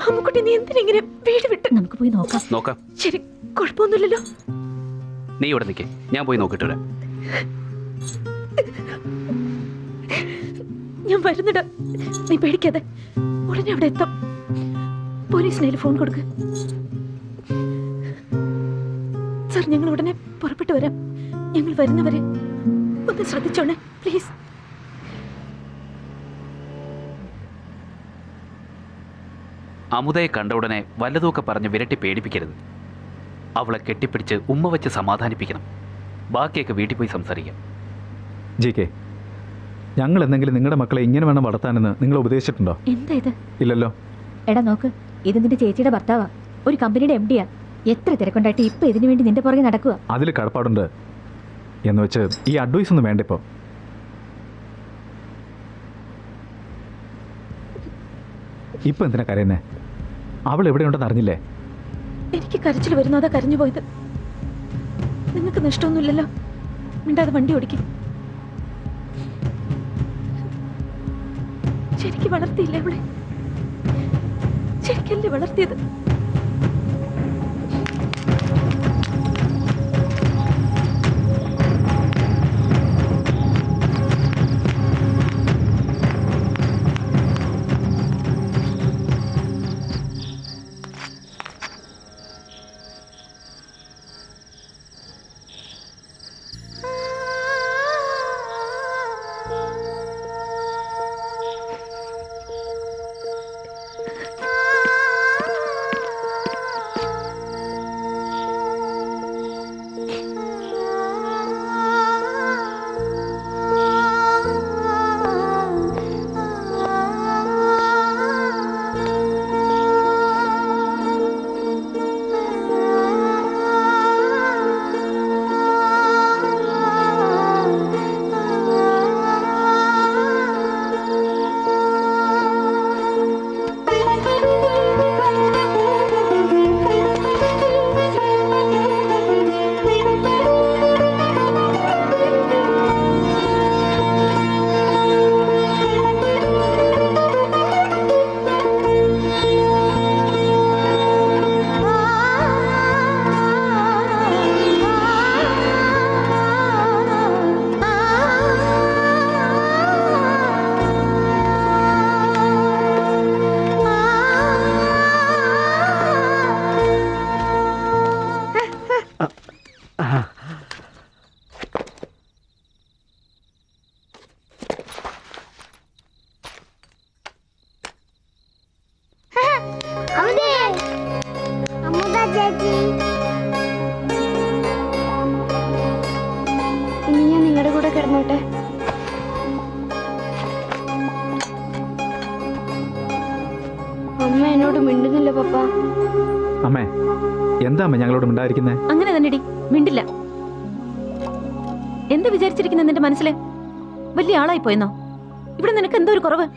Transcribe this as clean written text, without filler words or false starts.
അമ്മുക്കുട്ടി നീ എന്തിനെങ്ങനെ വീട് വിട്ട്? നമുക്ക് പോയി നോക്കാം. നോക്കാം. ശരി, കുഴപ്പമൊന്നുമില്ലല്ലോ. നീ ഇവിടെ നിൽക്കേ, ഞാൻ പോയി നോക്കിട്ട് വരാം. ഞാൻ വരുന്നിടാ, നീ പേടിക്കാതെ. ഉടനെ അവിടെ എത്താം. പോലീസിനേൽ ഫോൺ കൊടുക്ക്. സാർ, ഞങ്ങൾ ഉടനെ പുറപ്പെട്ടു വരാം. ഞങ്ങൾ വരുന്നവരെ ഒന്ന് ശ്രദ്ധിച്ചോണേ പ്ലീസ്. അമുദയെ കണ്ട ഉടനെ വല്ലതുമൊക്കെ പറഞ്ഞ് വിരട്ടി പേടിപ്പിക്കരുത്. അവളെ കെട്ടിപ്പിടിച്ച് ഉമ്മ വെച്ച് സമാധാനിപ്പിക്കണം. ബാക്കിയൊക്കെ വീട്ടിൽ പോയി സംസാരിക്കാം. ജി.കെ., ഞങ്ങൾ എന്തെങ്കിലും നിങ്ങളുടെ മക്കളെ ഇങ്ങനെ വേണം വളർത്താനെന്ന് നിങ്ങൾ ഉപദേശിച്ചിട്ടുണ്ടോ? എന്താ ഇത്? ഇല്ലല്ലോ. എടാ നോക്ക്, ഇത് നിന്റെ ചേച്ചിയുടെ ഭർത്താവാ, ഒരു കമ്പനിയുടെ MD-യാ. എത്ര തിരക്കുണ്ടായിട്ട് ഇപ്പൊ ഇതിനു വേണ്ടി നിന്റെ പുറകെ നടക്കുക. അതിൽ കടപ്പാടുണ്ട് എന്ന് വെച്ച് ഈ അഡ്വൈസ് ഒന്നും വേണ്ട. ഇപ്പൊ എന്തിനാ കരയുന്നേ? അവൾ എവിടെയുണ്ടെന്ന് അറിഞ്ഞില്ലേ? എനിക്ക് കരച്ചിൽ വരുന്നു, അതാ കരഞ്ഞു പോയത്. നിങ്ങൾക്ക് നഷ്ടമൊന്നുമില്ലല്ലോ. മിണ്ടാതെ വണ്ടി ഓടിക്കും. ശരിക്ക് വളർത്തിയില്ലേ അവളെ? ശരിക്കല്ലേ വളർത്തിയത്? ഇനി ഞാൻ നിങ്ങളുടെ കൂടെ കിടന്നോട്ടെ. അമ്മ എന്നോട് മിണ്ടുന്നില്ല പപ്പ. അമ്മേ, എന്താ അമ്മ ഞങ്ങളോട് മിണ്ടായിരിക്കുന്നേ? അങ്ങനെ തന്നെടി, മിണ്ടില്ല. എന്താ വിചാരിച്ചിരിക്കുന്ന നിന്റെ മനസ്സിലെ? വലിയ ആളായി പോയെന്നോ? ഇവിടെ നിനക്ക് എന്തോ ഒരു കുറവ്.